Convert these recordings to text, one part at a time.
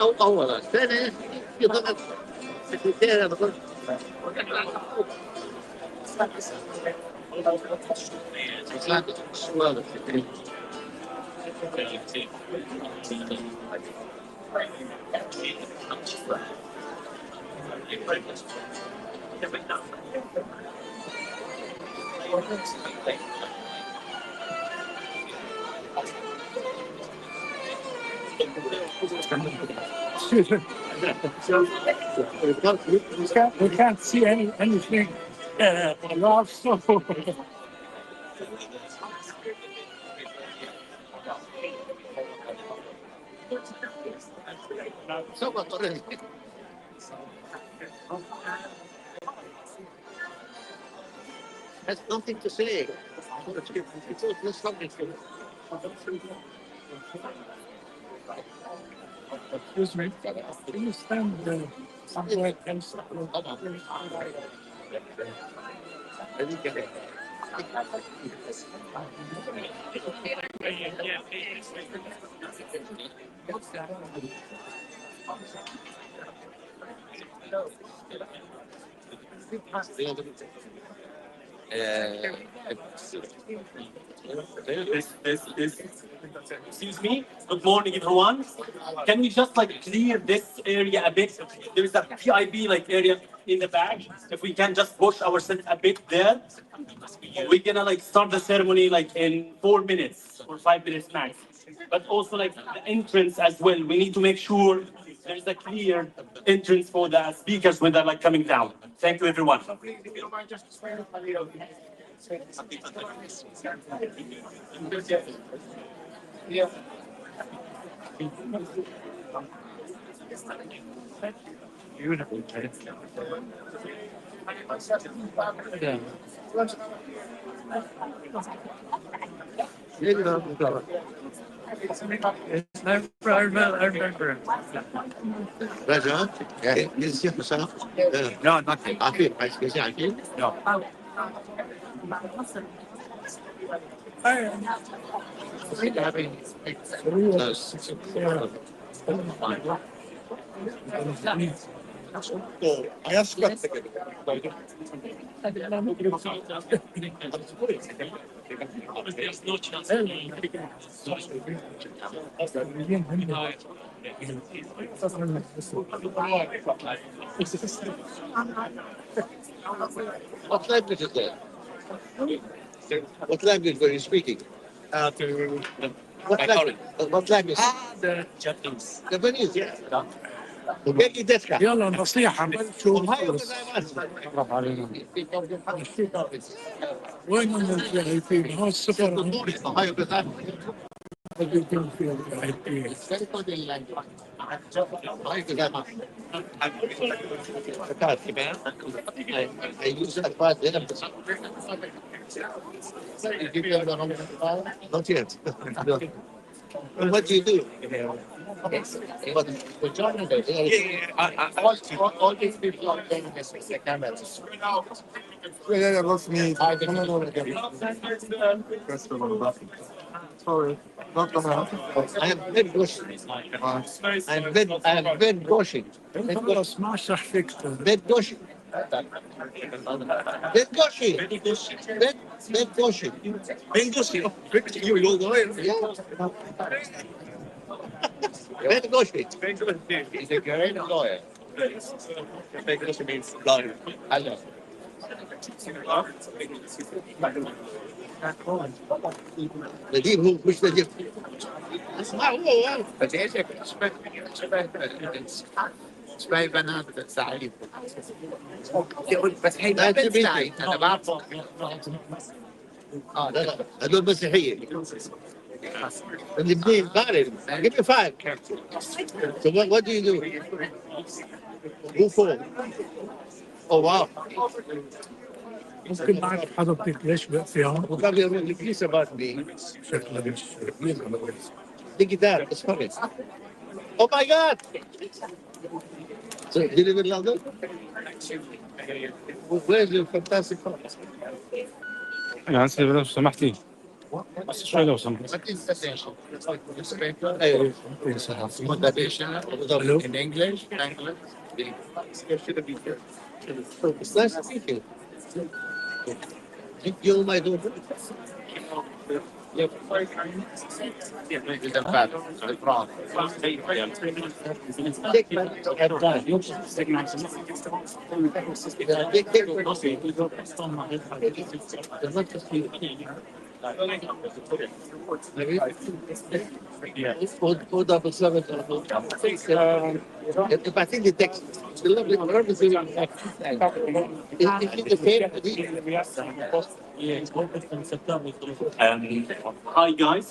أولا ثانيا في ضغط سكرتيرة ضغط السؤال We can't see anything. So. has nothing to say. There's something to Excuse me. Can you stand somewhere else? Excuse me. Good morning, everyone. Can we just clear this area a bit? There is a VIP area in the back. If we can just push ourselves a bit there, we're gonna start the ceremony in 4 minutes or 5 minutes max. But also the entrance as well. We need to make sure there's a clear entrance for the speakers when they're coming down. Thank you, everyone. Yeah. Beautiful. Yeah. I remember. Raja, is here for some? No, not yet. I feel nice. Is it? No. I asked you. There's no chance. What language is that? What language were you speaking? What language? The Japanese. Japanese. وجاي تضحك. يلا نصيحة وين الفي هو السفارة I use advice هنا not yet. What do you do? All these people are taking this with the cameras. Sorry, not gonna happen. I have been pushing. I have been pushing. خلاص ما اشرح فيك. Been pushing. Been pushing. Been pushing. Been pushing. You're lawyer. Yeah. Ben Goshi. He's a great lawyer. Ben Goshi means lawyer. Hello. نجيب هو مش نجيب. اسمع هو. بس ايش شبه بنات سعيد. بس هي ما بنت سعيد انا بعرفه. لا هذول مسيحيين. الاثنين بارد. Give me 5. So what do you do? Who for? Oh wow. ممكن معك حضرتك ليش فيها؟ وكان يروح الكنيسة بعد بي. شكلها مش ديجيتال اسمعي. Oh my God. So did you live in London? Where's your fantastic house? يعني لو سمحتي بس شوي لو سمحت. In English. It's nice to meet you. You my daughter. Four double seven. If I think the text, the lovely purpose is the Hi guys,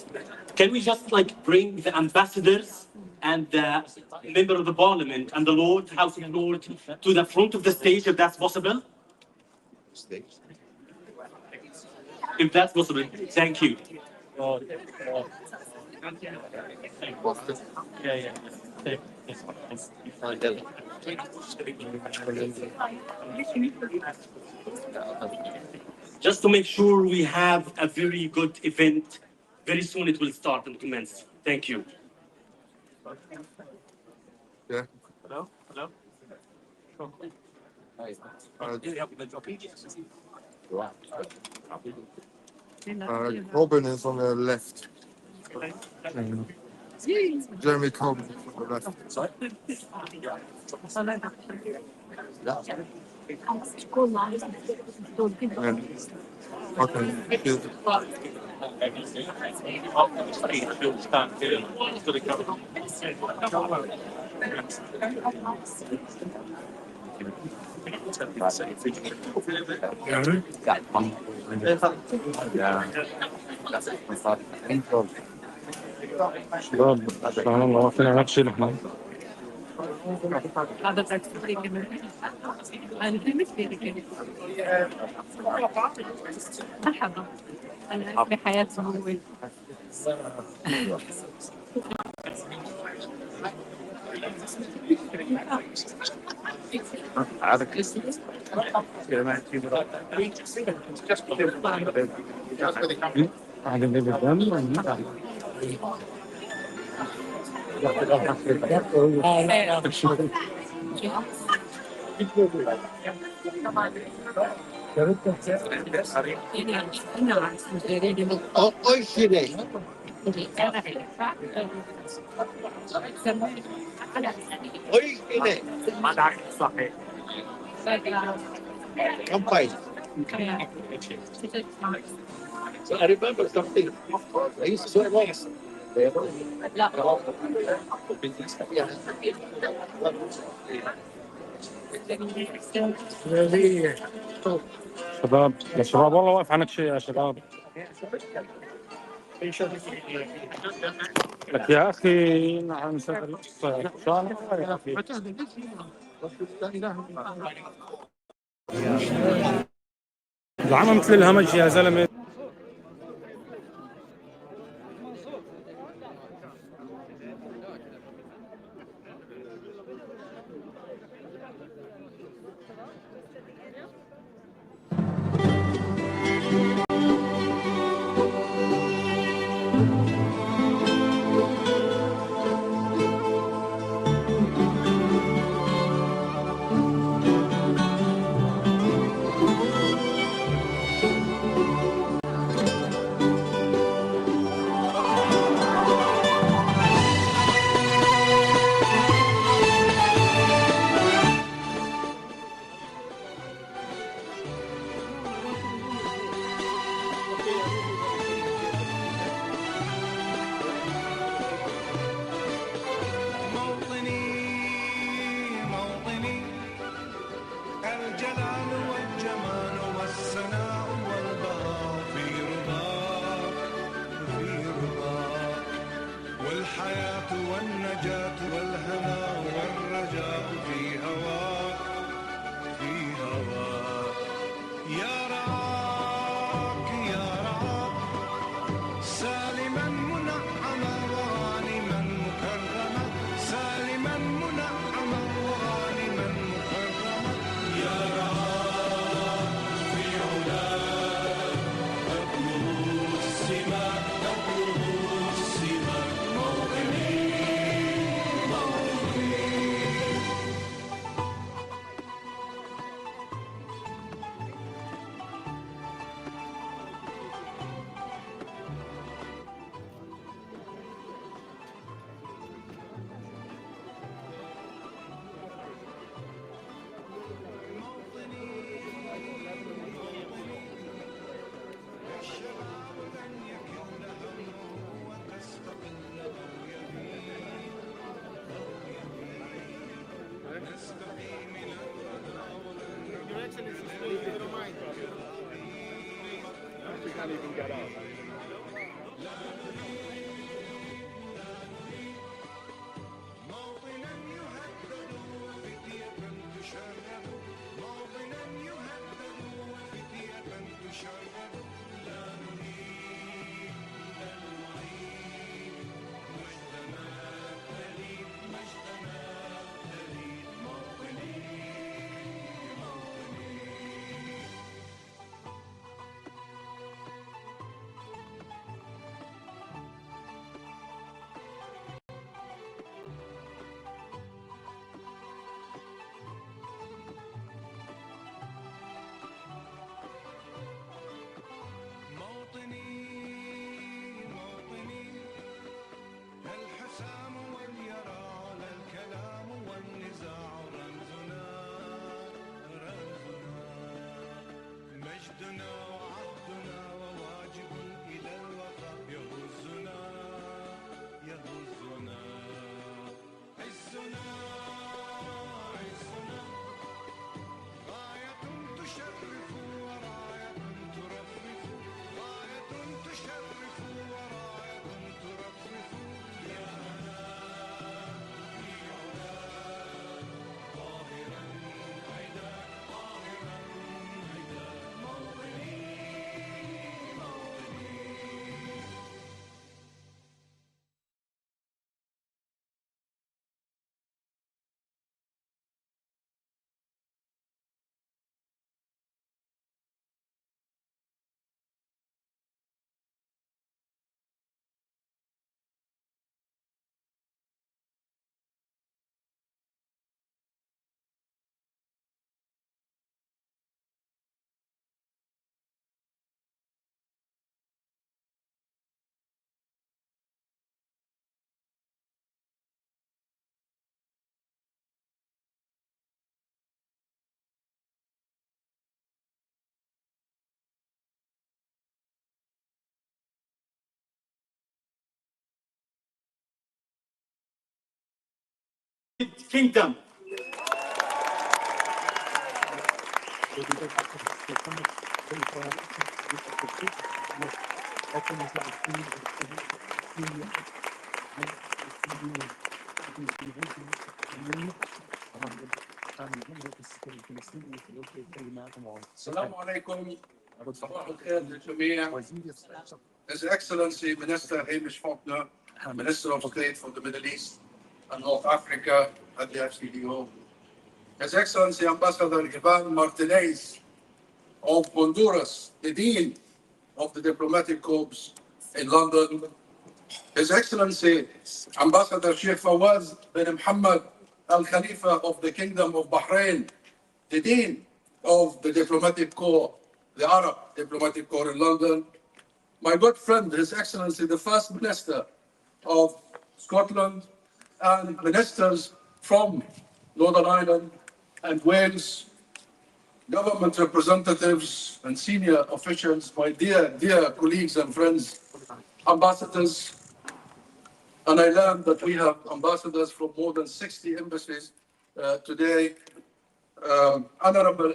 can we just like bring the ambassadors and the member of the parliament and the Lord, House of Lord, to the front of the stage if that's possible? If that's possible, thank you. Just to make sure we have a very good event. Very soon it will start and commence. Thank you. Yeah. Hello? Hello? Robin is on the left. Jeremy Corbyn is on the left. شباب سبحان الله واقفين على نفس الحين. مرحبا انا اسمي حياة سموي. قاعد نبي الدم. Oy Şirey. Oy Şirey. Campaign. So I remember something. I used to swear once. شباب يا شباب والله واقف عنك شيء يا شباب. لك يا اخي نعم نسافر يا اخي. زعما مثل الهمج يا زلمه. Kingdom. السلام عليكم. صباح الخير للجميع. His Excellency Minister Hamish Faulkner, Minister of State for the Middle East and North Africa at the FCDO. His Excellency Ambassador Ivan Martinez of Honduras, the Dean of the Diplomatic Corps in London. His Excellency Ambassador Sheikh Fawaz bin Mohammed Al Khalifa of the Kingdom of Bahrain, the Dean of the Diplomatic Corps, the Arab Diplomatic Corps in London. My good friend, His Excellency the First Minister of Scotland, and ministers from Northern Ireland and Wales, government representatives and senior officials, my dear colleagues and friends, ambassadors, and I learned that we have ambassadors from more than 60 embassies today, honorable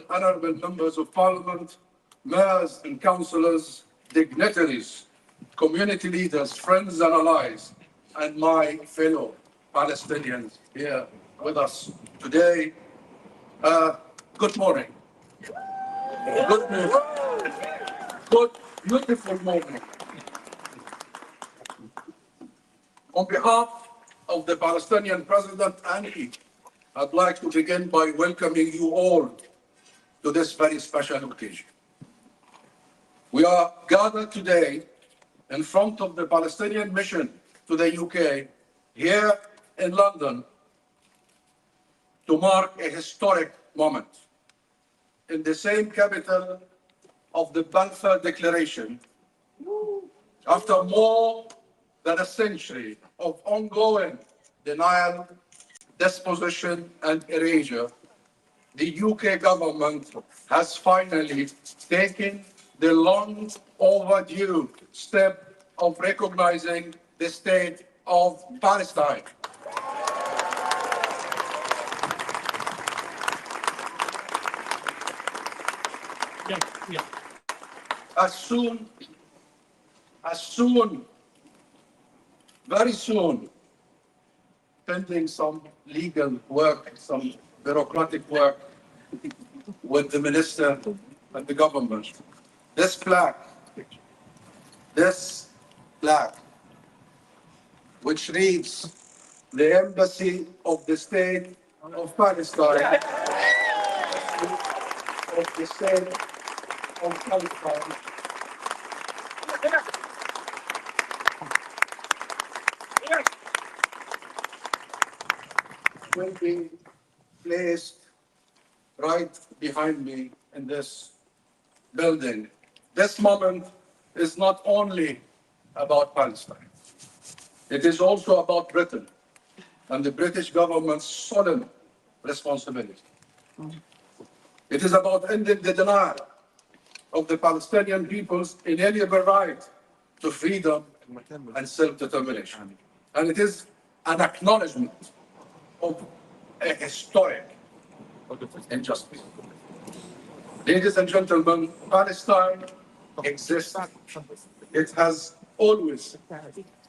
members of parliament, mayors and councillors, dignitaries, community leaders, friends and allies, and my fellow Palestinians here with us today. Good morning. Good morning. Good, beautiful morning. On behalf of the Palestinian President and me, I'd like to begin by welcoming you all to this very special occasion. We are gathered today in front of the Palestinian mission to the UK here in London to mark a historic moment. In the same capital of the Balfour Declaration, after more than a century of ongoing denial, dispossession, and erasure, the UK government has finally taken the long overdue step of recognizing the state of Palestine. As soon as soon, very soon, pending some legal work, some bureaucratic work with the minister and the government, this plaque, which reads, the Embassy of the State of Palestine, of the State of Palestine, will be placed right behind me in this building. This moment is not only about Palestine. It is also about Britain and the British government's solemn responsibility. It is about ending the denial of the Palestinian people's inalienable right to freedom and self-determination. And it is an acknowledgement of a historic injustice. Ladies and gentlemen, Palestine exists. It has always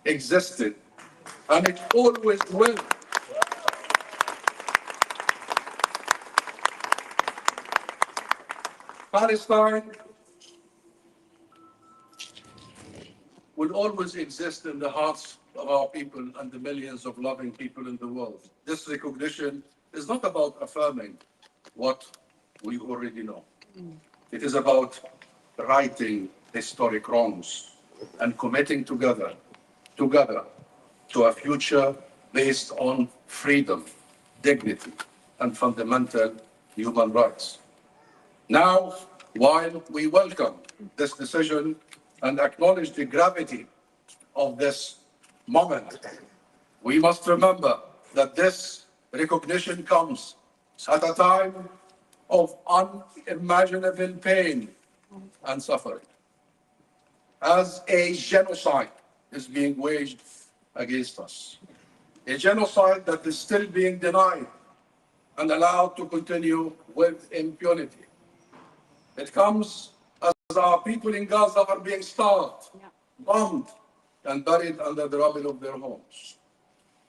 existed, and it always will. Palestine will always exist in the hearts of our people and the millions of loving people in the world. This recognition is not about affirming what we already know. It is about righting historic wrongs and committing together to a future based on freedom, dignity, and fundamental human rights. Now, while we welcome this decision and acknowledge the gravity of this moment, we must remember that this recognition comes at a time of unimaginable pain and suffering, as a genocide is being waged against us. A genocide that is still being denied and allowed to continue with impunity. It comes as our people in Gaza are being starved, bombed, and buried under the rubble of their homes.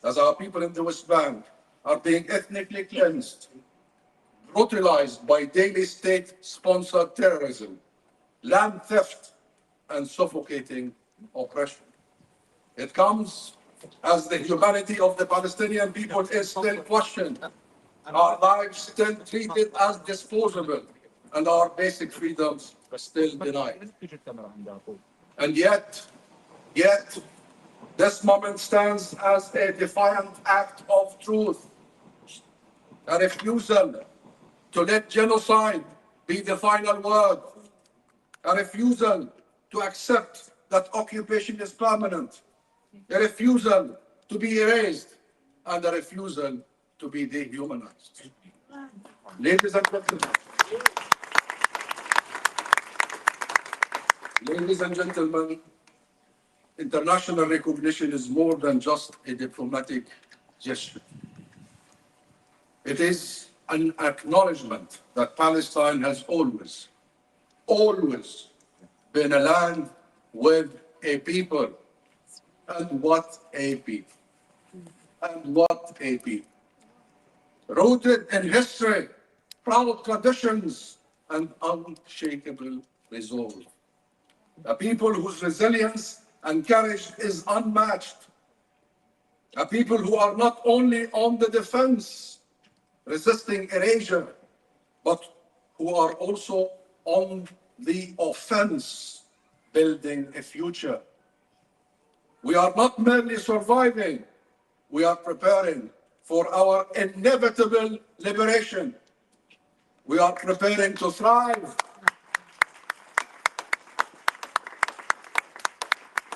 As our people in the West Bank are being ethnically cleansed, brutalized by daily state-sponsored terrorism, land theft, and suffocating oppression. It comes as the humanity of the Palestinian people is still questioned, our lives still treated as disposable, and our basic freedoms still denied. And yet, this moment stands as a defiant act of truth, a refusal to let genocide be the final word, a refusal to accept that occupation is permanent, a refusal to be erased, and a refusal to be dehumanized. Ladies and gentlemen, international recognition is more than just a diplomatic gesture. It is an acknowledgement that Palestine has always been a land with a people. And what a people. And what a people. Rooted in history, proud traditions, and unshakable resolve. A people whose resilience and courage is unmatched. A people who are not only on the defense, resisting erasure, but who are also on the offense, building a future. We are not merely surviving, we are preparing for our inevitable liberation. We are preparing to thrive.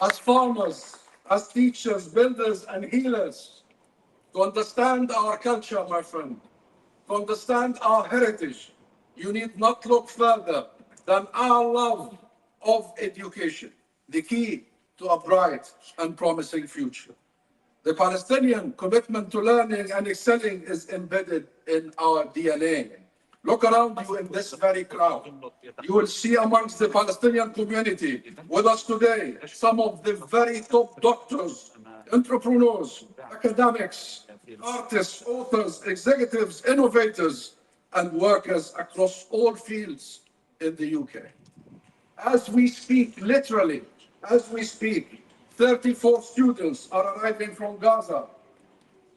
As farmers, as teachers, builders, and healers, to understand our culture, my friend, to understand our heritage, you need not look further than our love of education, the key to a bright and promising future. The Palestinian commitment to learning and excelling is embedded in our DNA. Look around you in this very crowd. You will see amongst the Palestinian community with us today some of the very top doctors, entrepreneurs, academics, artists, authors, executives, innovators, and workers across all fields in the UK. As we speak, literally, as we speak, 34 students are arriving from Gaza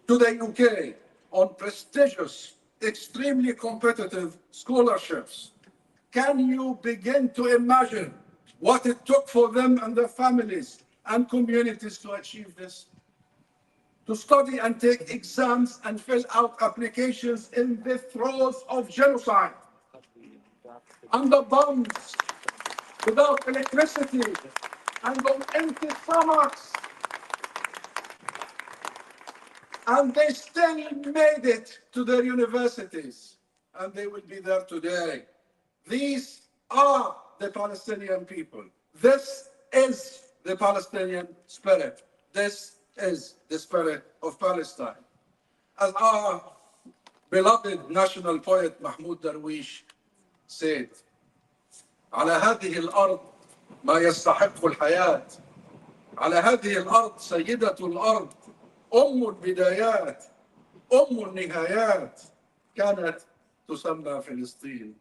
to the UK on prestigious, extremely competitive scholarships. Can you begin to imagine what it took for them and their families and communities to achieve this? To study and take exams and fill out applications in the throes of genocide, under bombs, without electricity, and on empty stomachs. And they still made it to their universities, and they will be there today. These are the Palestinian people. This is the Palestinian spirit. This is the spirit of Palestine. As our beloved national poet Mahmoud Darwish said, على هذه الأرض ما يستحق الحياة. على هذه الأرض سيدة الأرض أم البدايات أم النهايات كانت تسمى فلسطين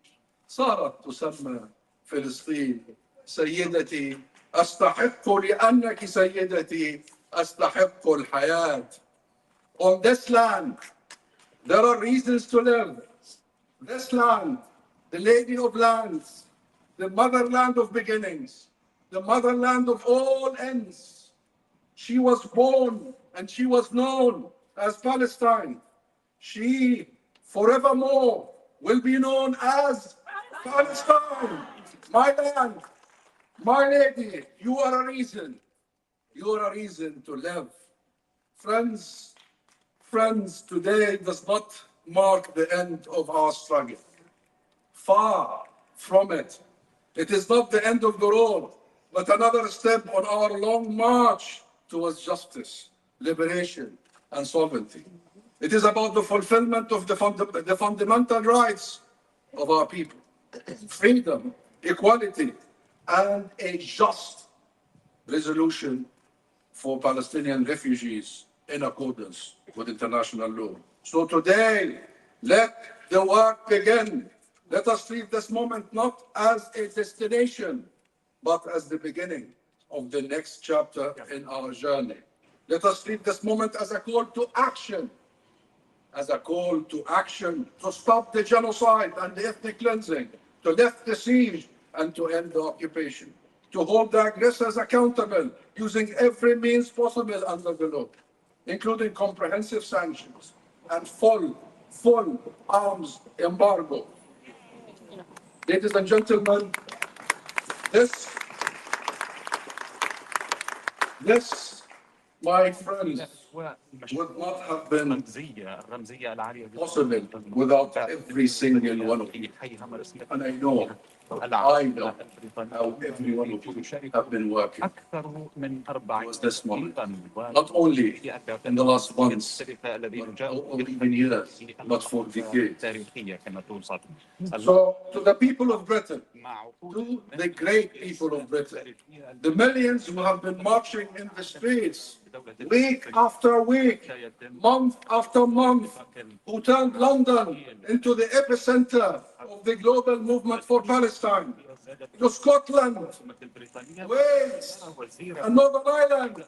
صارت تسمى فلسطين سيدتي أستحق لأنك سيدتي أستحق الحياة. On this land there are reasons to live. This land, the Lady of Lands, the motherland of beginnings, the motherland of all ends. She was born and she was known as Palestine. She forevermore will be known as Palestine, my land, my lady. You are a reason. You are a reason to live. Friends, today does not mark the end of our struggle. Far from it. It is not the end of the road, but another step on our long march towards justice, liberation, and sovereignty. It is about the fulfillment of the fundamental rights of our people, freedom, equality, and a just resolution for Palestinian refugees in accordance with international law. So today, let the work begin. Let us treat this moment not as a destination, but as the beginning of the next chapter in our journey. Let us treat this moment as a call to action, to stop the genocide and the ethnic cleansing, to lift the siege and to end the occupation, to hold the aggressors accountable using every means possible under the law, including comprehensive sanctions and full arms embargo. Ladies and gentlemen, this, my friends, would not have been possible without every single one of you. And I know how every one of you have been working towards this moment. Not only in the last months, or even years, but for decades. So, to the people of Britain, to the great people of Britain, the millions who have been marching in the streets, week after week, month after month, who turned London into the epicenter of the global movement for Palestine, to Scotland, Wales, and Northern Ireland,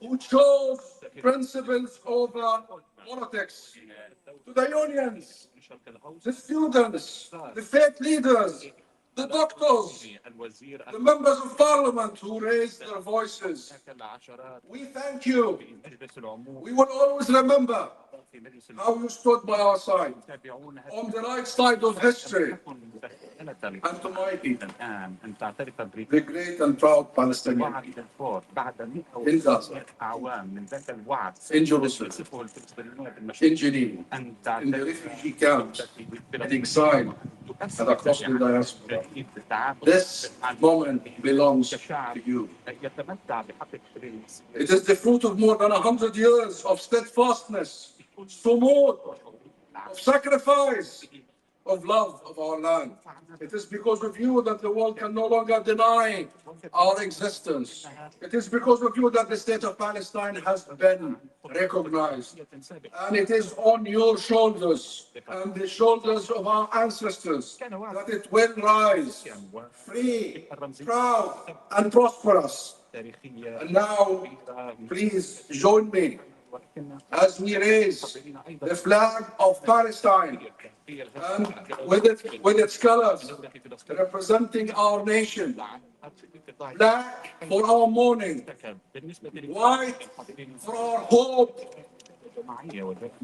who chose principles over politics, to the unions, the students, the faith leaders, the doctors, the members of parliament who raised their voices. We thank you. We will always remember how you stood by our side, on the right side of history, and to my people, the great and proud Palestinian people, in Gaza, in Jerusalem, in Geneva, in the refugee camps, in exile, and across the diaspora. This moment belongs to you. It is the fruit of more than 100 years of steadfastness, sumud, of sacrifice, of love of our land. It is because of you that the world can no longer deny our existence. It is because of you that the state of Palestine has been recognized. And it is on your shoulders and the shoulders of our ancestors that it will rise, free, proud, and prosperous. And now, please join me as we raise the flag of Palestine and with its colors representing our nation. Black for our mourning, white for our hope,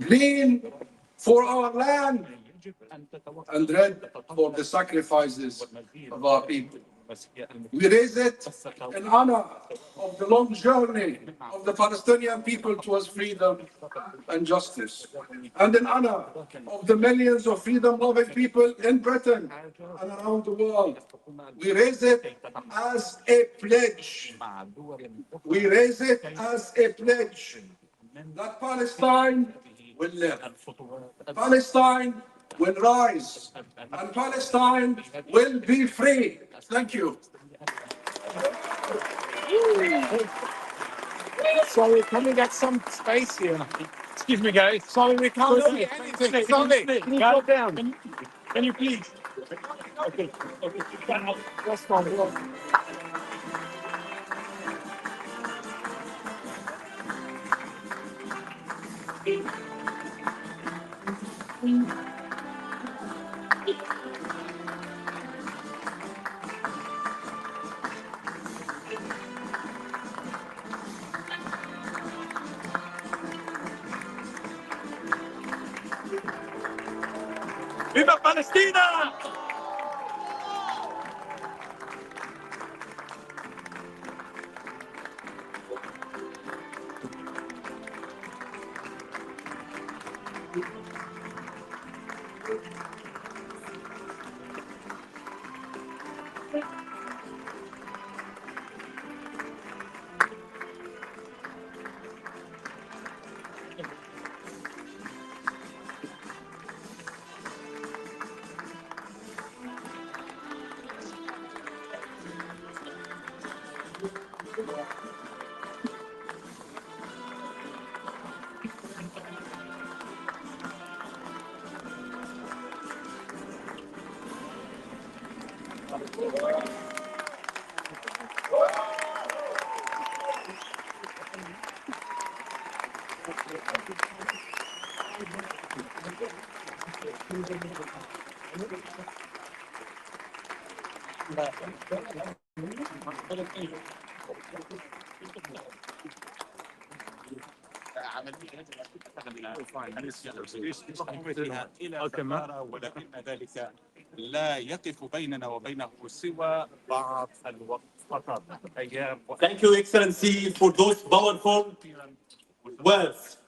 green for our land, and red for the sacrifices of our people. We raise it in honor of the long journey of the Palestinian people towards freedom and justice, and in honor of the millions of freedom-loving people in Britain and around the world. We raise it as a pledge. We raise it as a pledge that Palestine will live. Palestine will rise, and Palestine will be free. Thank you. Sorry, can we get some space here? Excuse me, guys. Sorry, we can't see anything. Sorry, can you go down? Can you please? Okay, okay. That's fine. Viva Palestina! إلى السفارة، ولكن ذلك لا يقف بيننا وبينه سوى بعض الوقت فقط. أيام. Thank you, Excellency, for those powerful words.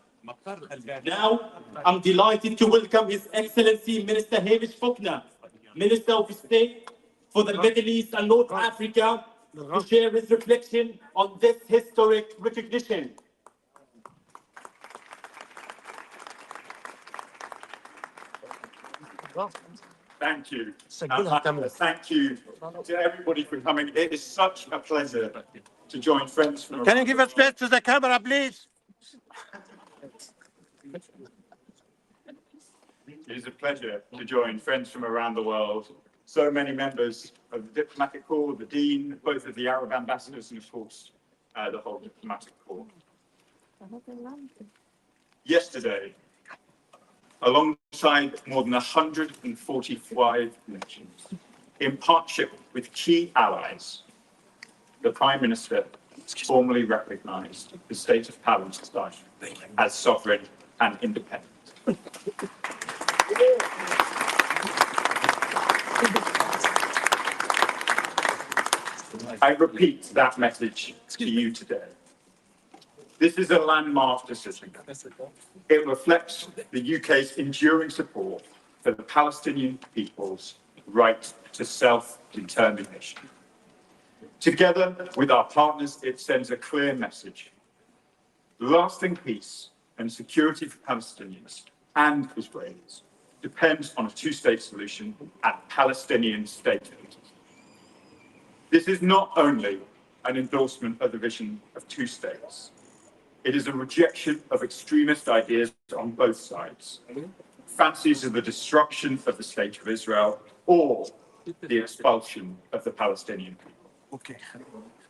Now, I'm delighted to welcome His Excellency Minister Hamish Faulkner, Minister of State for the Middle East and North Africa, to share his reflection on this historic recognition. Thank you. Thank you to everybody for coming. It is such a pleasure to join friends from. Can you give a space to the camera, please? It is a pleasure to join friends from around the world. So many members of the diplomatic corps, the Dean, both of the Arab ambassadors, and of course, the whole diplomatic corps. Yesterday, alongside more than 145 nations, in partnership with key allies, the Prime Minister formally recognized the state of Palestine as sovereign and independent. I repeat that message to you today. This is a landmark decision. It reflects the UK's enduring support for the Palestinian people's right to self-determination. Together with our partners, it sends a clear message. Lasting peace and security for Palestinians and Israelis depends on a two-state solution and Palestinian statehood. This is not only an endorsement of the vision of two states, it is a rejection of extremist ideas on both sides, fancies of the destruction of the state of Israel or the expulsion of the Palestinian people.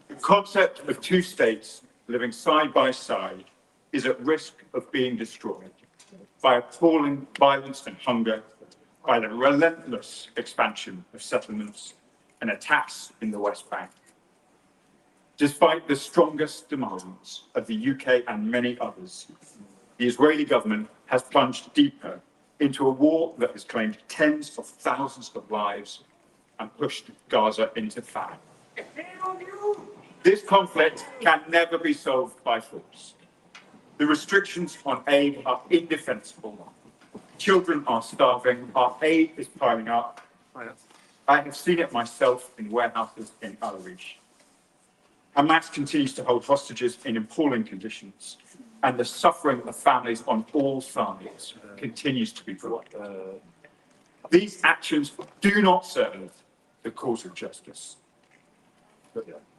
The concept of two states living side by side is at risk of being destroyed by appalling violence and hunger, by the relentless expansion of settlements and attacks in the West Bank. Despite the strongest demands of the UK and many others, the Israeli government has plunged deeper into a war that has claimed tens of thousands of lives and pushed Gaza into famine. This conflict can never be solved by force. The restrictions on aid are indefensible. Children are starving, our aid is piling up. I have seen it myself in warehouses in Al Arish. Hamas continues to hold hostages in appalling conditions, and the suffering of families on all sides continues to be brought. These actions do not serve the cause of justice.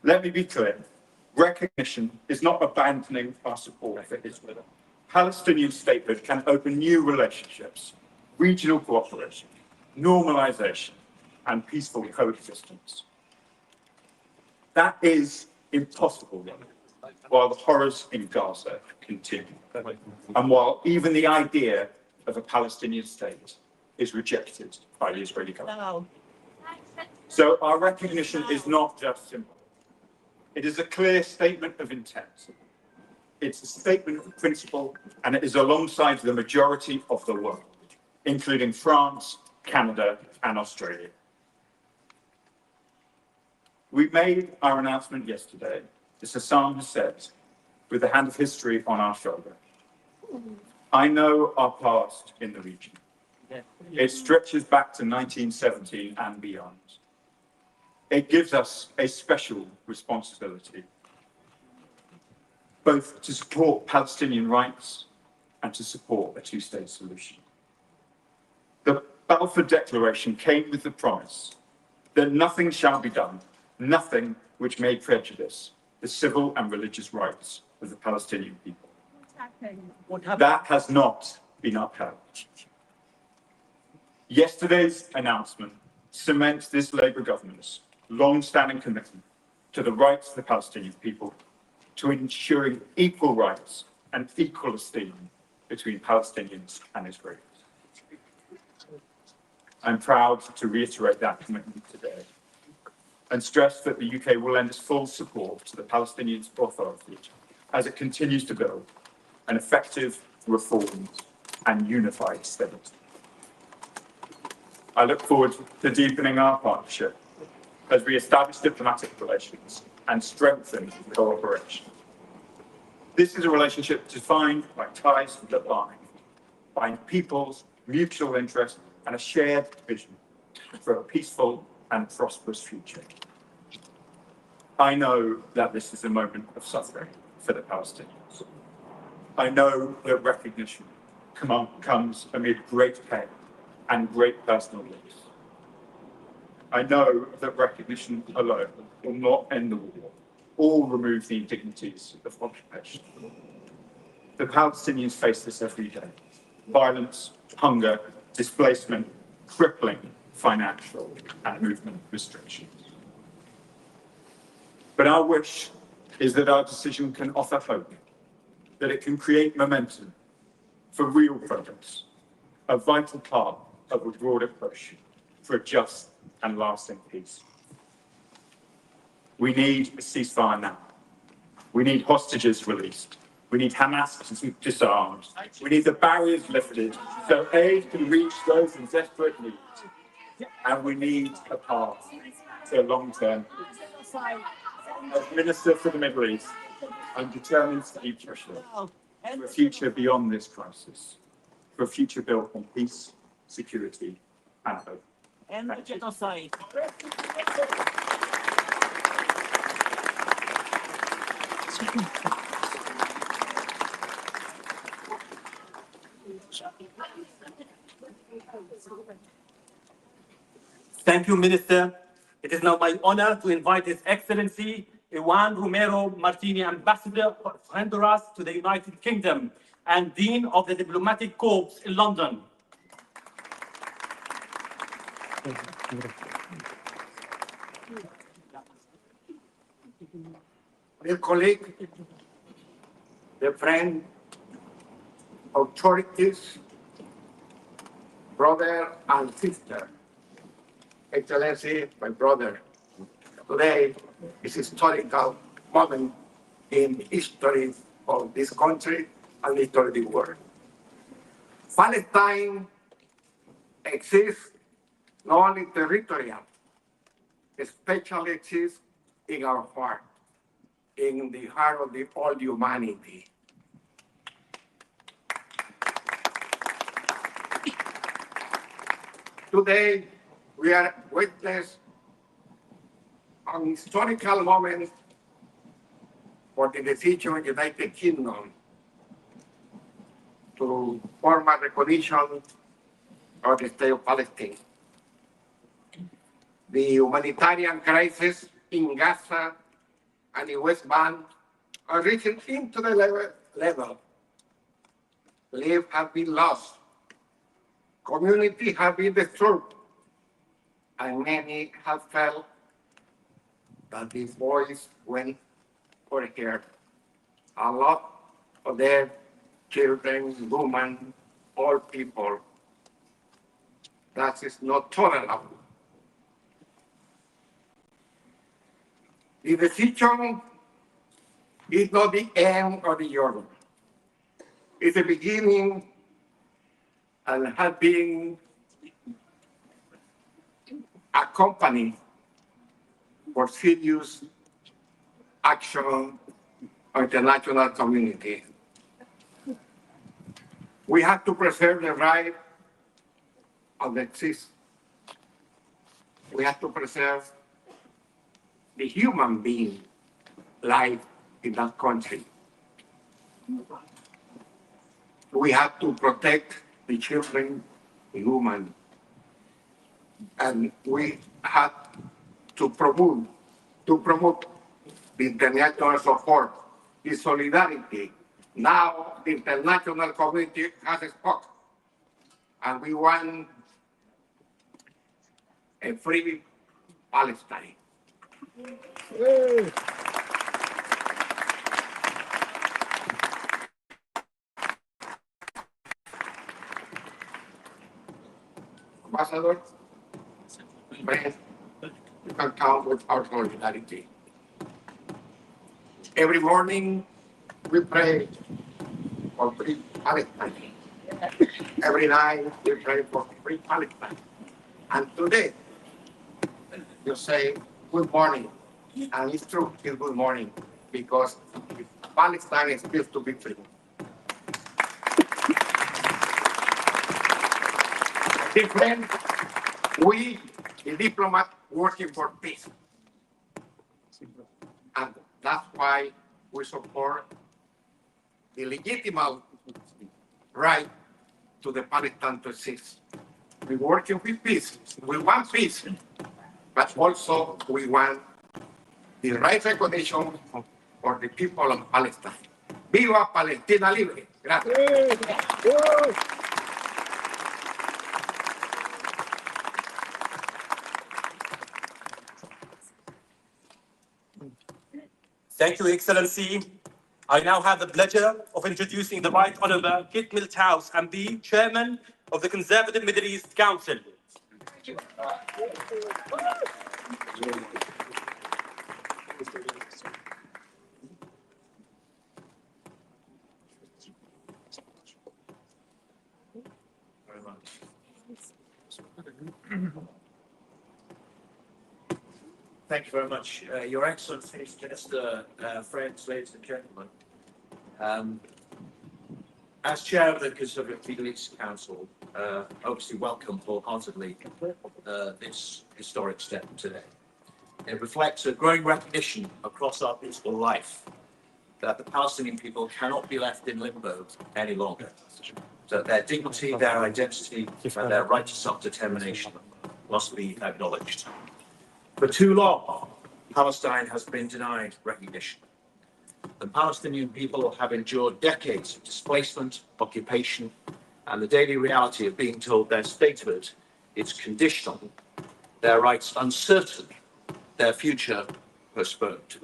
Let me be clear, recognition is not abandoning our support for Israel. Palestinian statehood can open new relationships, regional cooperation, normalization, and peaceful coexistence. That is impossible while the horrors in Gaza continue, and while even the idea of a Palestinian state is rejected by the Israeli government. So our recognition is not just symbolic. It is a clear statement of intent. It's a statement of principle, and it is alongside the majority of the world, including France, Canada, and Australia. We made our announcement yesterday, as Hassan has said, with the hand of history on our shoulder. I know our past in the region. It stretches back to 1917 and beyond. It gives us a special responsibility, both to support Palestinian rights and to support a two-state solution. The Balfour Declaration came with the promise that nothing shall be done, nothing which may prejudice the civil and religious rights of the Palestinian people. That has not been upheld. Yesterday's announcement cements this Labour government's long-standing commitment to the rights of the Palestinian people, to ensuring equal rights and equal esteem between Palestinians and Israelis. I'm proud to reiterate that commitment today and stress that the UK will lend its full support to the Palestinian Authority as it continues to build an effective, reformed and unified state. I look forward to deepening our partnership as we establish diplomatic relations and strengthen cooperation. This is a relationship defined by ties that bind peoples, mutual interest, and a shared vision for a peaceful and prosperous future. I know that this is a moment of suffering for the Palestinians. I know that recognition comes amid great pain and great personal loss. I know that recognition alone will not end the war or remove the indignities of occupation. The Palestinians face this every day: violence, hunger, displacement, crippling financial and movement restrictions. But our wish is that our decision can offer hope, that it can create momentum for real progress, a vital part of a broader push for a just and lasting peace. We need a ceasefire now. We need hostages released. We need Hamas disarmed. We need the barriers lifted so aid can reach those in desperate need. And we need a path to a long-term peace. As Minister for the Middle East, I'm determined to keep pushing for a future beyond this crisis, for a future built on peace, security, and hope. And the genocide. Thank you, Minister. It is now my honor to invite His Excellency Juan Romero Martini, Ambassador of Honduras to the United Kingdom and Dean of the Diplomatic Corps in London. Dear colleague, dear friend, authorities, brother and sister, Excellency, my brother, today is a historical moment in the history of this country and the history of the world. Palestine exists not only territorial, especially exists in our heart, in the heart of the all humanity. Today, we are witness an historical moment for the decision of the United Kingdom to formal recognition of the state of Palestine. The humanitarian crisis in Gaza and the West Bank are reaching into the level. Lives have been lost, communities have been destroyed, and many have felt that this voice went unheard. A lot of their children, women, old people. That is not tolerable. The decision is not the end of the journey. It's the beginning and has been accompanied for serious action of the international community. We have to preserve the right of the exist. We have to preserve the human being life in that country. We have to protect the children, the women, and we have to promote the international support, the solidarity. Now the international community has spoken, and we want a free Palestine. Ambassador, friends, you can count with our solidarity. Every morning we pray for free Palestine. Every night we pray for free Palestine. And today you say good morning. And it's true, it's good morning, because Palestine is built to be free. Different, we, the diplomats, working for peace. And that's why we support the legitimate right to the Palestine to exist. We're working with peace. We want peace, but also we want the right recognition for the people of Palestine. Viva Palestina libre. Gracias. Thank you, Excellency. I now have the pleasure of introducing the Right Honourable Kit Milthouse, MP, Chairman of the Conservative Middle East Council. Thank you very much. Your Excellency, Minister, friends, ladies and gentlemen. As Chair of the Conservative Middle East Council, obviously welcome wholeheartedly this historic step today. It reflects a growing recognition across our peaceful life that the Palestinian people cannot be left in limbo any longer. It's that their dignity, their identity, and their right to self-determination must be acknowledged. For too long, Palestine has been denied recognition. The Palestinian people have endured decades of displacement, occupation, and the daily reality of being told their statehood is conditional, their rights uncertain, their future postponed.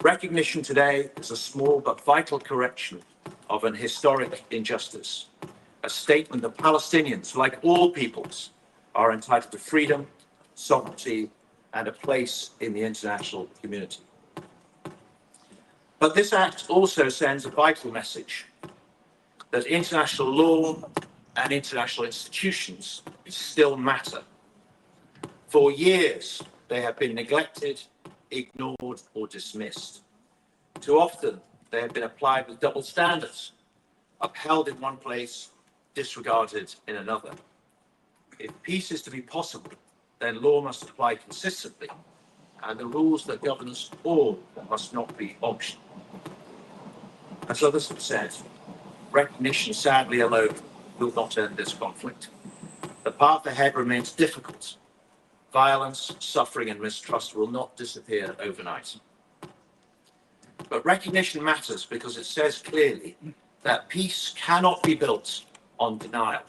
Recognition today is a small but vital correction of an historic injustice, a statement that Palestinians, like all peoples, are entitled to freedom, sovereignty, and a place in the international community. But this act also sends a vital message that international law and international institutions still matter. For years, they have been neglected, ignored, or dismissed. Too often, they have been applied with double standards, upheld in one place, disregarded in another. If peace is to be possible, then law must apply consistently, and the rules that govern us all must not be optional. As others have said, recognition, sadly alone, will not end this conflict. The path ahead remains difficult. Violence, suffering, and mistrust will not disappear overnight. But recognition matters because it says clearly that peace cannot be built on denial.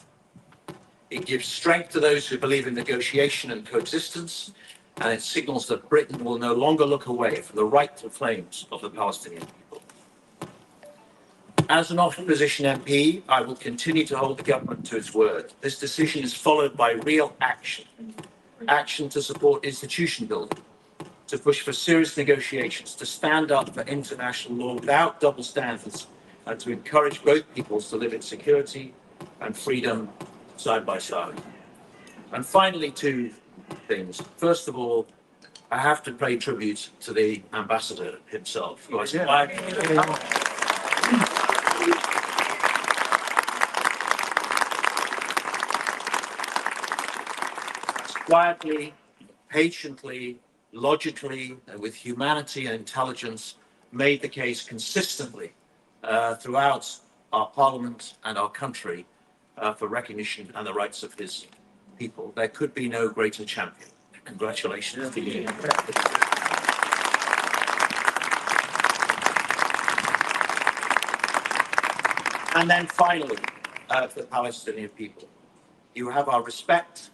It gives strength to those who believe in negotiation and coexistence, and it signals that Britain will no longer look away from the rightful claims of the Palestinian people. As an opposition MP, I will continue to hold the government to its word. This decision is followed by real action. Action to support institution building, to push for serious negotiations, to stand up for international law without double standards, and to encourage both peoples to live in security and freedom side by side. And finally, two things. First of all, I have to pay tribute to the ambassador himself, who has quietly, patiently, logically, and with humanity and intelligence made the case consistently throughout our parliament and our country for recognition and the rights of his people. There could be no greater champion. Congratulations to you. And then finally, for the Palestinian people, you have our respect,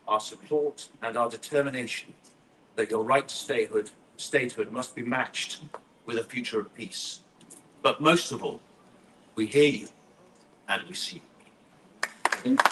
our support, and our determination that your right to statehood must be matched with a future of peace. But most of all, we hear you and we see you.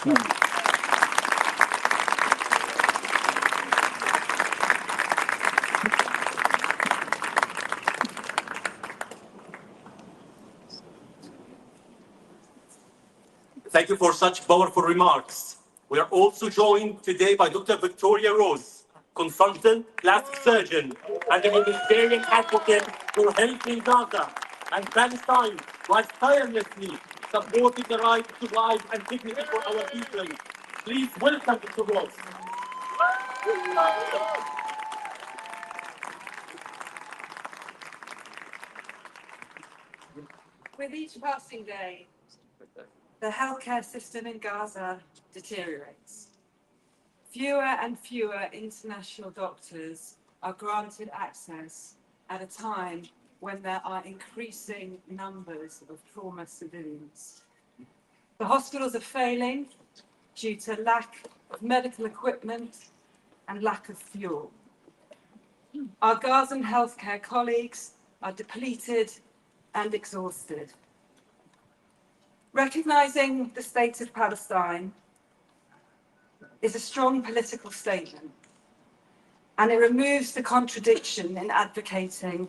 Thank you for such powerful remarks. We are also joined today by Dr. Victoria Rose, consultant, plastic surgeon, and a humanitarian advocate for health in Gaza and Palestine, who has tirelessly supported the right to life and dignity for our people. Please welcome Dr. Rose. With each passing day, the healthcare system in Gaza deteriorates. Fewer and fewer international doctors are granted access at a time when there are increasing numbers of trauma civilians. The hospitals are failing due to lack of medical equipment and lack of fuel. Our Gazan healthcare colleagues are depleted and exhausted. Recognizing the state of Palestine is a strong political statement, and it removes the contradiction in advocating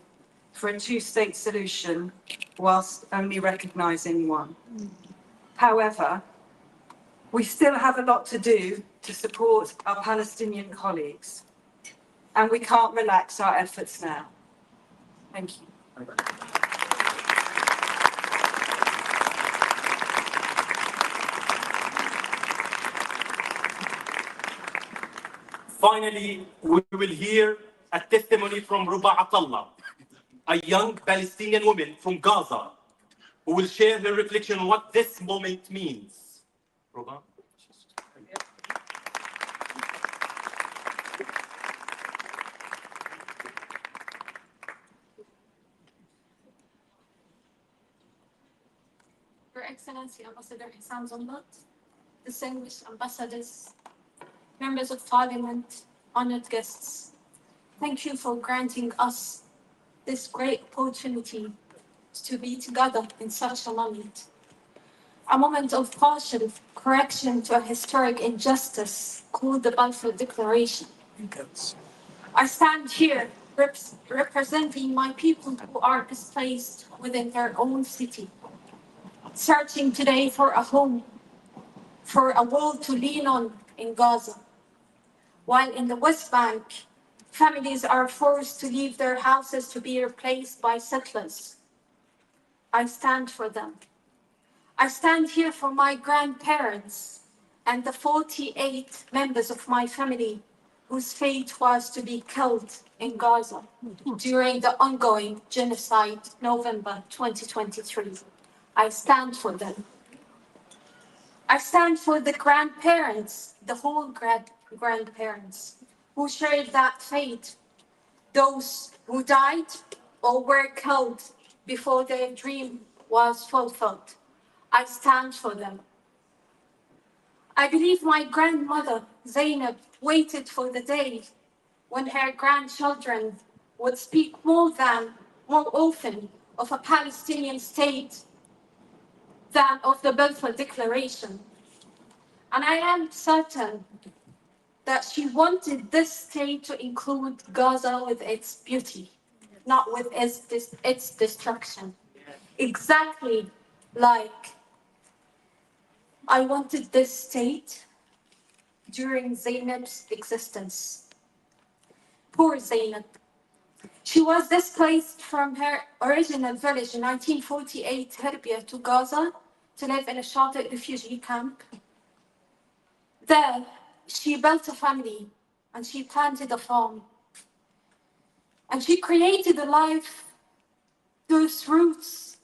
for a two-state solution whilst only recognizing one. However, we still have a lot to do to support our Palestinian colleagues, and we can't relax our efforts now. Thank you. Finally, we will hear a testimony from Ruba Atallah, a young Palestinian woman from Gaza, who will share her reflection on what this moment means. Rohan? Your Excellency Ambassador Hassan Zombat, distinguished ambassadors, members of parliament, honored guests, thank you for granting us this great opportunity to be together in such a moment of partial correction to a historic injustice called the Balfour Declaration. I stand here representing my people who are displaced within their own city, searching today for a home, for a wall to lean on in Gaza. While in the West Bank, families are forced to leave their houses to be replaced by settlers. I stand for them. I stand here for my grandparents and the 48 members of my family whose fate was to be killed in Gaza during the ongoing genocide, November 2023. I stand for them. I stand for the grandparents, the whole grandparents who shared that fate, those who died or were killed before their dream was fulfilled. I stand for them. I believe my grandmother, Zainab, waited for the day when her grandchildren would speak more often of a Palestinian state than of the Balfour Declaration. And I am certain that she wanted this state to include Gaza with its beauty, not with its destruction. Exactly like I wanted this state during Zainab's existence. Poor Zainab. She was displaced from her original village in 1948, Herbia, to Gaza to live in a sheltered refugee camp. There, she built a family and she planted a farm. And she created a life whose roots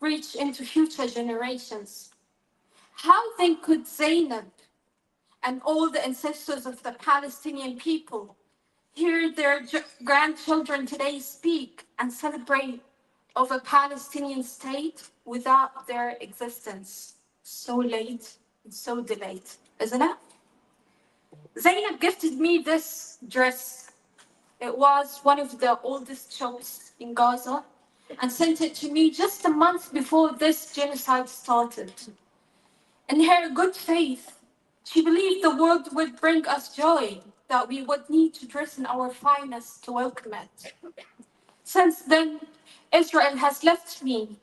reach into future generations. How then could Zainab and all the ancestors of the Palestinian people hear their grandchildren today speak and celebrate of a Palestinian state without their existence? So late and so delayed, isn't it? Zainab gifted me this dress. It was one of the oldest shops in Gaza and sent it to me just a month before this genocide started. In her good faith, she believed the world would bring us joy, that we would need to dress in our finest to welcome it. Since then, Israel has left me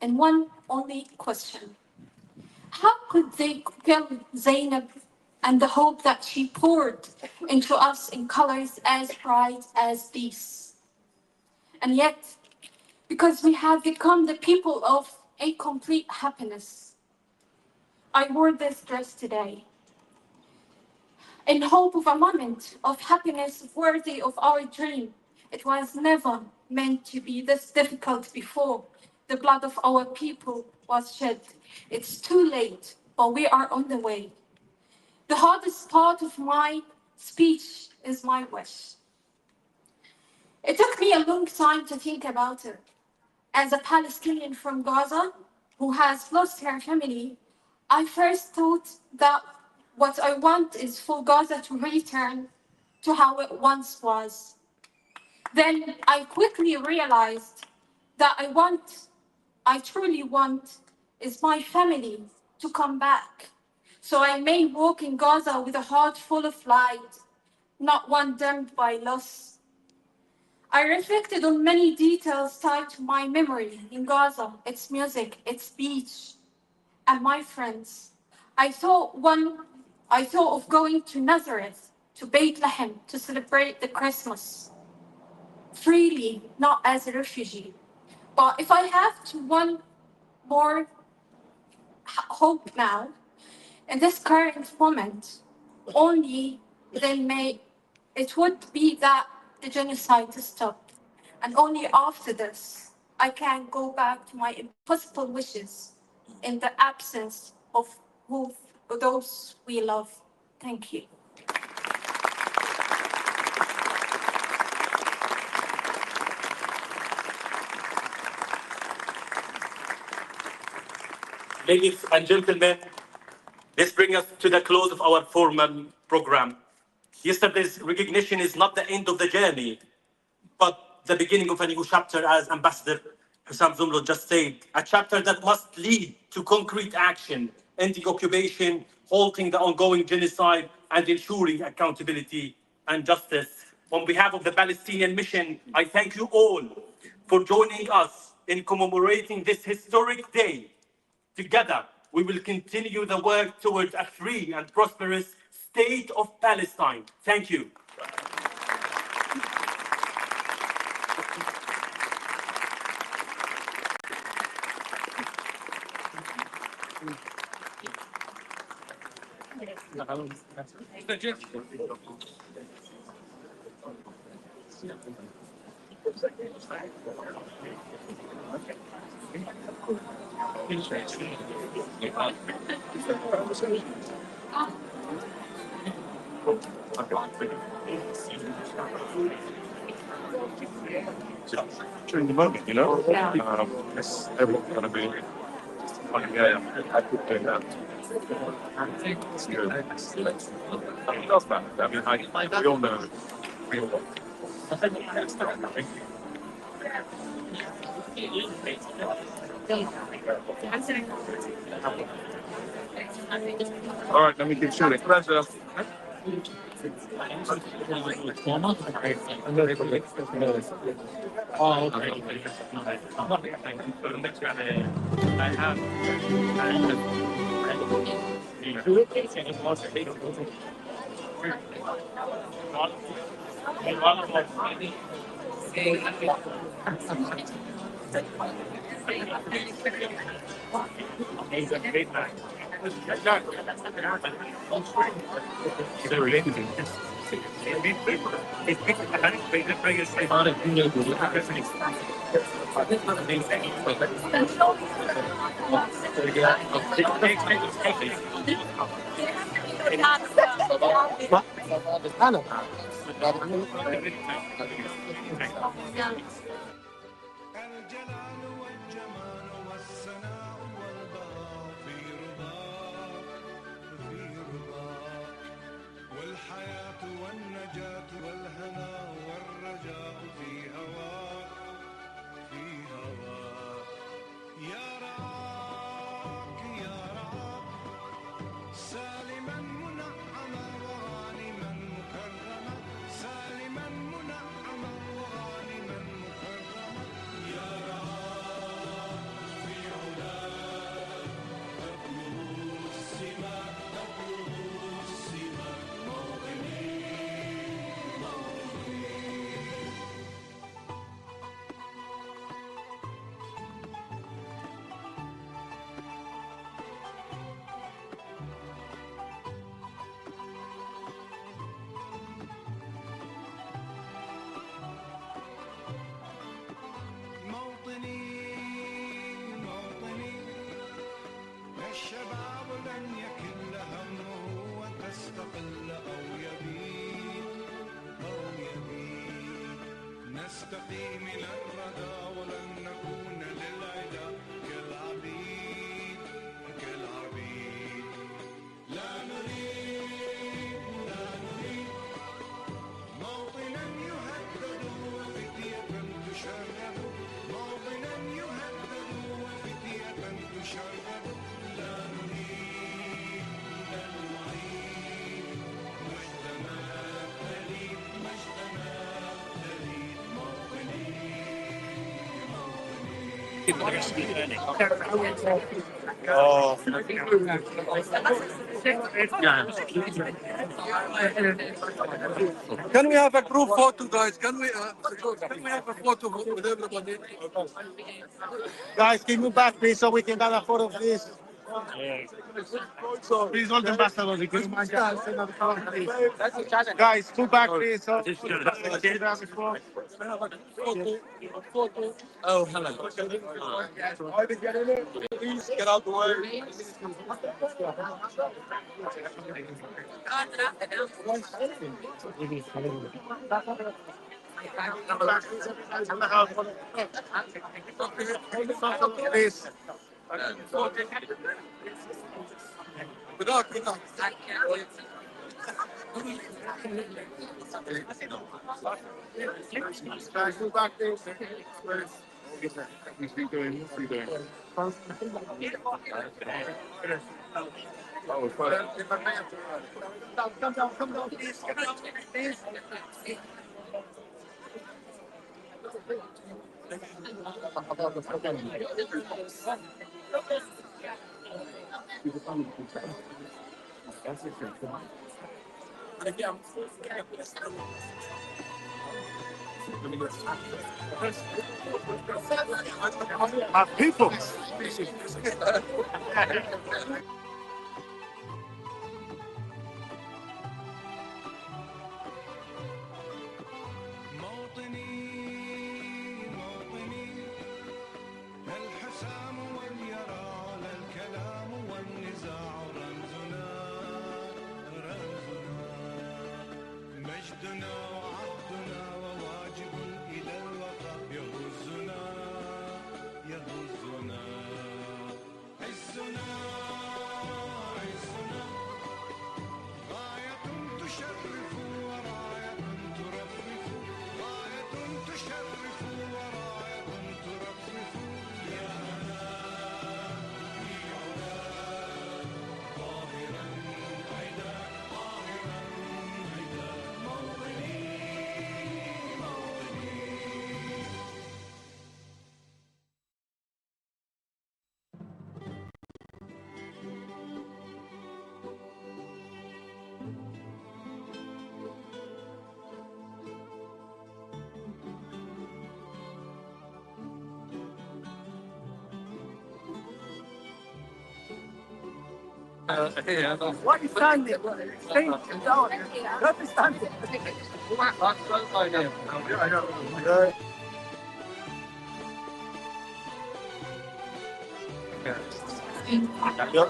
in one only question. How could they kill Zainab and the hope that she poured into us in colors as bright as these? And yet, because we have become the people of a complete happiness, I wore this dress today in hope of a moment of happiness worthy of our dream. It was never meant to be this difficult before the blood of our people was shed. It's too late, but we are on the way. The hardest part of my speech is my wish. It took me a long time to think about it. As a Palestinian from Gaza who has lost her family, I first thought that what I want is for Gaza to return to how it once was. Then I quickly realized that I truly want is my family to come back. So I may walk in Gaza with a heart full of light, not one dimmed by loss. I reflected on many details tied to my memory in Gaza, its music, its beach, and my friends. I thought of going to Nazareth, to Bethlehem, to celebrate the Christmas freely, not as a refugee. But if I have to one more hope now, in this current moment, only then it would be that the genocide to stop. And only after this, I can't go back to my impossible wishes in the absence of those we love. Thank you. Ladies and gentlemen, this brings us to the close of our formal program. Yesterday's recognition is not the end of the journey, but the beginning of a new chapter, as Ambassador Hussam Zumlud just said, a chapter that must lead to concrete action, ending occupation, halting the ongoing genocide, and ensuring accountability and justice. On behalf of the Palestinian mission, I thank you all for joining us in commemorating this historic day. Together, we will continue the work towards a free and prosperous state of Palestine. Thank you. During the moment, you know? It's everyone's going to be fucking I could do that. It's good. It does matter. I mean, we all know. We all All right, let me keep shooting. Pleasure. Oh, okay. I have. الجلال والجمال والسناء والبهاء في رضاك والحياة والنجاة والهناء والرجاء في هواك يا رعاك سالما منعما وغانما مكرما سالما منعما وغانما مكرما يا رعاك في علاك تبلغ السماء موطني الشباب لن يكل همه وتستقل أو يبيد نستقي من الردى ولن نكون للعدا كالعبيد لا نريد موطنا يهدد وفتية تشرد موطنا يهدد وفتية تشرد لا نريد المعيد مجدنا دليل موطني Can we have a group photo, guys? Can we have a photo with everybody? Guys, can you move back, please, so we can have a photo, please? Please, hold ambassador. Guys, pull back, please. Oh, hello. Please get out the way. Please. Good luck. Guys, pull back, please. What's he doing? Come down, please. Come down, please. My people. الحسام واليرى الكلام والنزاع رمزنا مجدنا وعهدنا وواجب إلى الوفاء يهزنا عزنا غاية تشرف وراية ترفرف غاية تشرف وراية ترفرف يا هلا في علا طاهرا عدا موطني Why are you standing? Stay down. Don't be standing.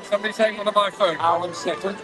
Somebody saying one of my phone. One second.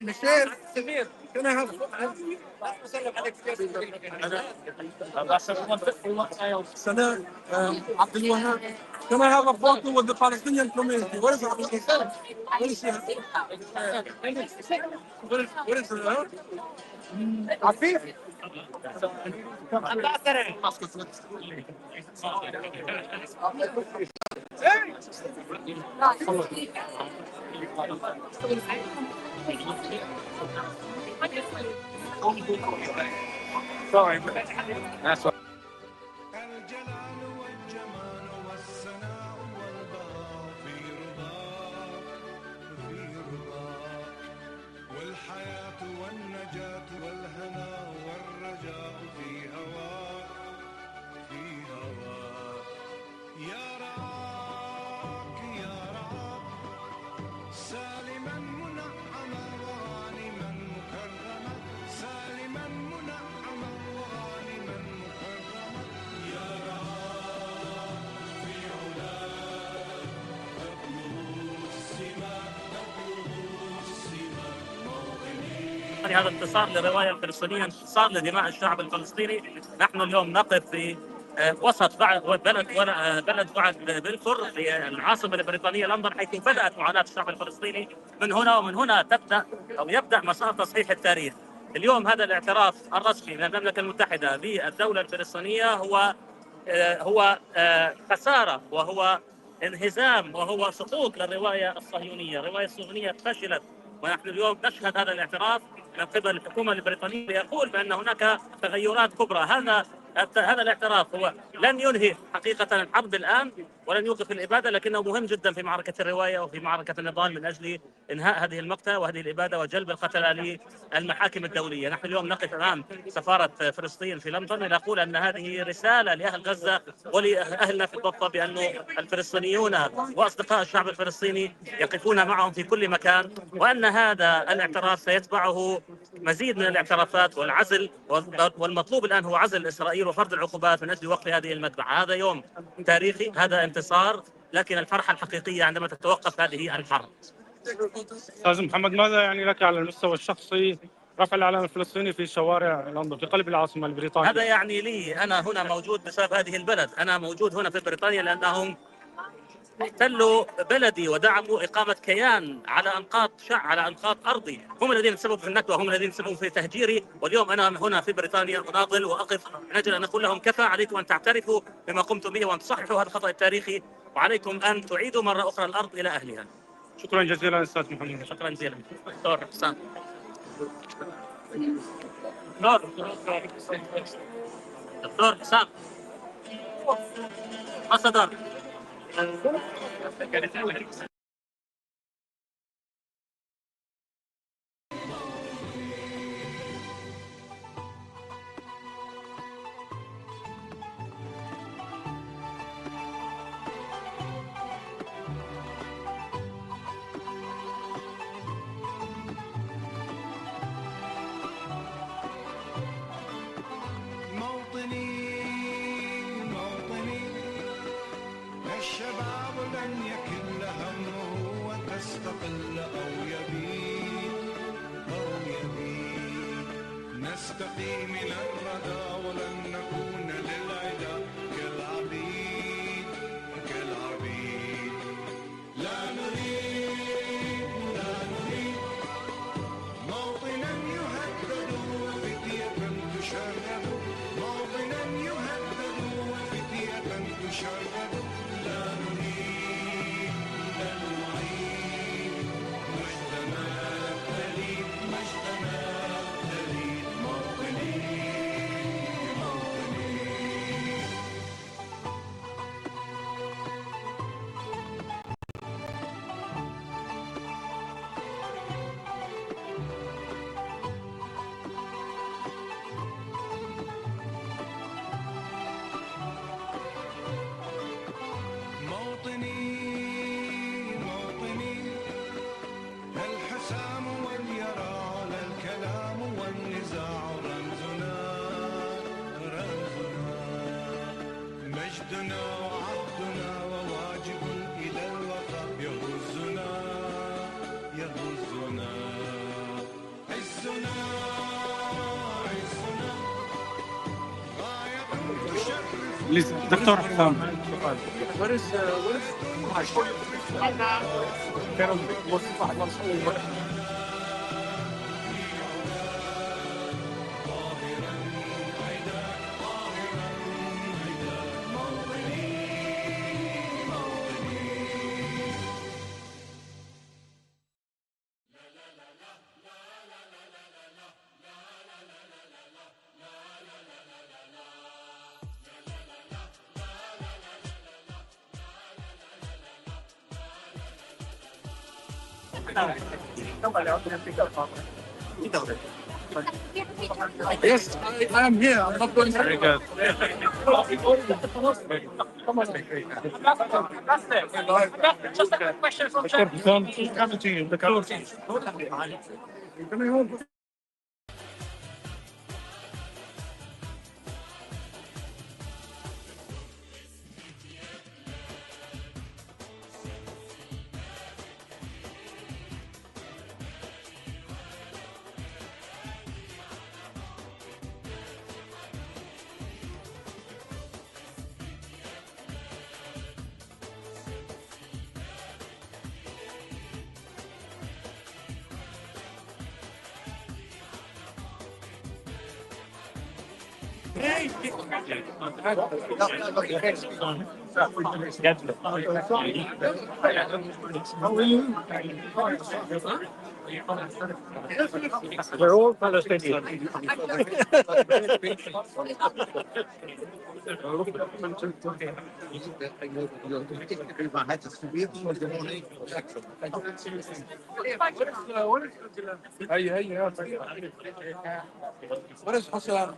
Michelle, كبير. can I have سلام عبد الوهاب. Can I have a photo with the Palestinian community? Where is it? Where is it? Where is it? Huh? عفيف. Sorry. That's what. الجلال والجمال والسناء والبهاء في رضاك في رضاك والحياة والنجاة والهناء والرجاء في هواك في هواك يا رعاك يا رعاك سالما منعما وغانما مكرما سالما منعما وغانما مكرما يا رعاك في علاك تبلغ السماء موطني. هذا انتصار للرواية الفلسطينية، انتصار لدماء الشعب الفلسطيني. نحن اليوم نقف في وسط بلد وعد بلفور في العاصمة البريطانية لندن، حيث بدأت معاناة الشعب الفلسطيني من هنا، ومن هنا تبدأ أو يبدأ مسار تصحيح التاريخ. اليوم هذا الاعتراف الرسمي من المملكة المتحدة بالدولة الفلسطينية هو خسارة، وهو انهزام، وهو سقوط للرواية الصهيونية. الرواية الصهيونية فشلت، ونحن اليوم نشهد هذا الاعتراف من قبل الحكومة البريطانية ليقول بأن هناك تغيرات كبرى. هذا الاعتراف هو لن ينهي حقيقة الحرب الآن ولن يوقف الإبادة، لكنه مهم جدا في معركة الرواية وفي معركة النضال من أجل إنهاء هذه المقتل وهذه الإبادة وجلب القتلى للمحاكم الدولية. نحن اليوم نقف أمام سفارة فلسطين في لندن لنقول أن هذه رسالة لأهل غزة ولأهلنا في الضفة بأن الفلسطينيون وأصدقاء الشعب الفلسطيني يقفون معهم في كل مكان، وأن هذا الاعتراف سيتبعه مزيد من الاعترافات والعزل، والمطلوب الآن هو عزل إسرائيل وفرض العقوبات من أجل وقف هذه المذبحة. هذا يوم تاريخي، هذا انتصار، لكن الفرحة الحقيقية عندما تتوقف هذه الحرب. أستاذ محمد، ماذا يعني لك على المستوى الشخصي رفع العلم الفلسطيني في شوارع لندن في قلب العاصمة البريطانية؟ هذا يعني لي أنا هنا موجود بسبب هذه البلد. أنا موجود هنا في بريطانيا لأنهم احتلوا بلدي ودعموا إقامة كيان على أنقاض أرضي. هم الذين تسببوا في النكبة، هم الذين تسببوا في تهجيري، واليوم أنا هنا في بريطانيا أناضل وأقف من أجل أن أقول لهم كفى عليكم أن تعترفوا بما قمتم به وأن تصححوا هذا الخطأ التاريخي، وعليكم أن تعيدوا مرة أخرى الأرض إلى أهلها. شكرا جزيلا أستاذ محمد. شكرا جزيلا دكتور حسام. دكتور حسام مصدر. الشباب لن يكل همه وتستقل أو يبيد نستقي من الردى ولن نكون للعدا كالعبيد لا نريد موطنا يهدد وفتية تشرد موطنا يهدد وفتية تشرد لا نريد أن نعيد مجدنا الدليل موطني دكتور حسام. What is Yes, I am here. I'm not going. Very good. Just a quick question from Dr. Hassan, coming to you. We're all Palestinian. What is Hassan?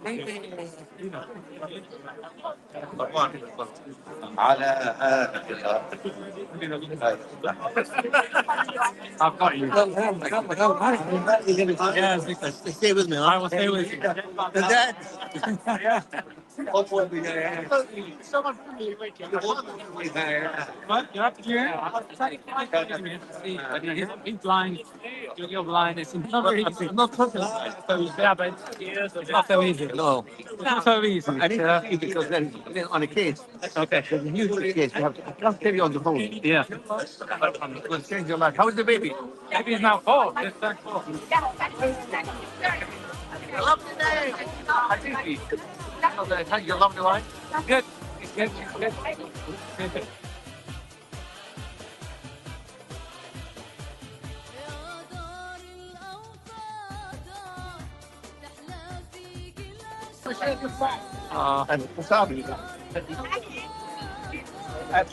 I've got you. Yes, stay with me. I will stay with you. That. Someone really wait. What? You have to do it? He's blind. You're blind. It's not easy. Not so yeah, but it's not so easy. No. It's not so easy. I need to see because then on a case. Okay. There's a huge case. You have to just tell you on the phone. Yeah. It will change your life. How is the baby? Maybe it's now 4. It's back 4. Lovely day. I think you love the life. Good. Good. Good. Good.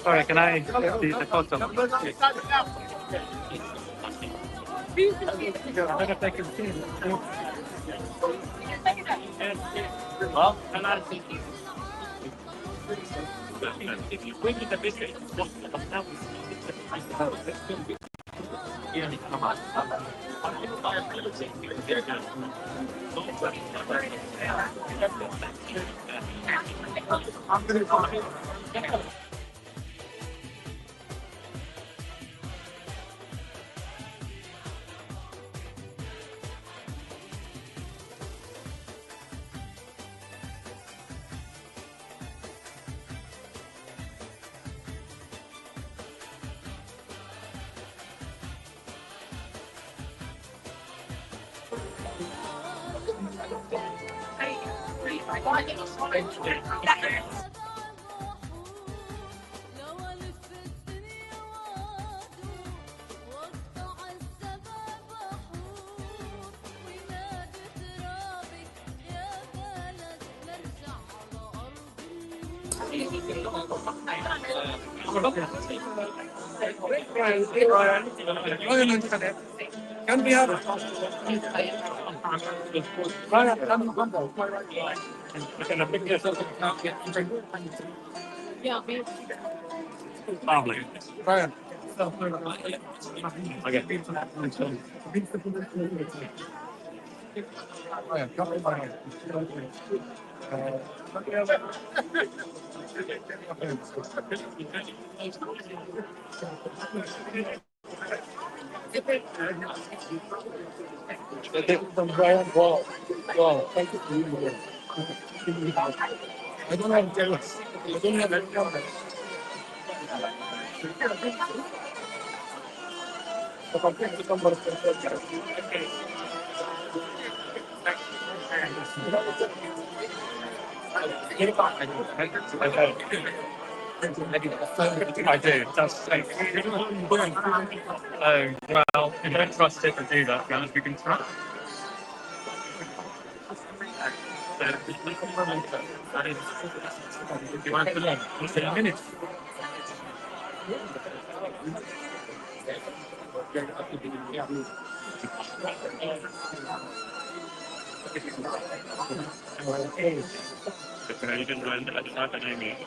Sorry, can I see the photo? I'm gonna take a seat. Well, can I see? If you win the business, Can we have Lovely. Brian? Okay. Brian, come on, Brian. Brian, wow, thank you for being here. I don't have to tell us. I do. That's well, you don't trust it to do that, guys. We can trust. You want to put on? It's in a minute. You didn't know I didn't have the name yet.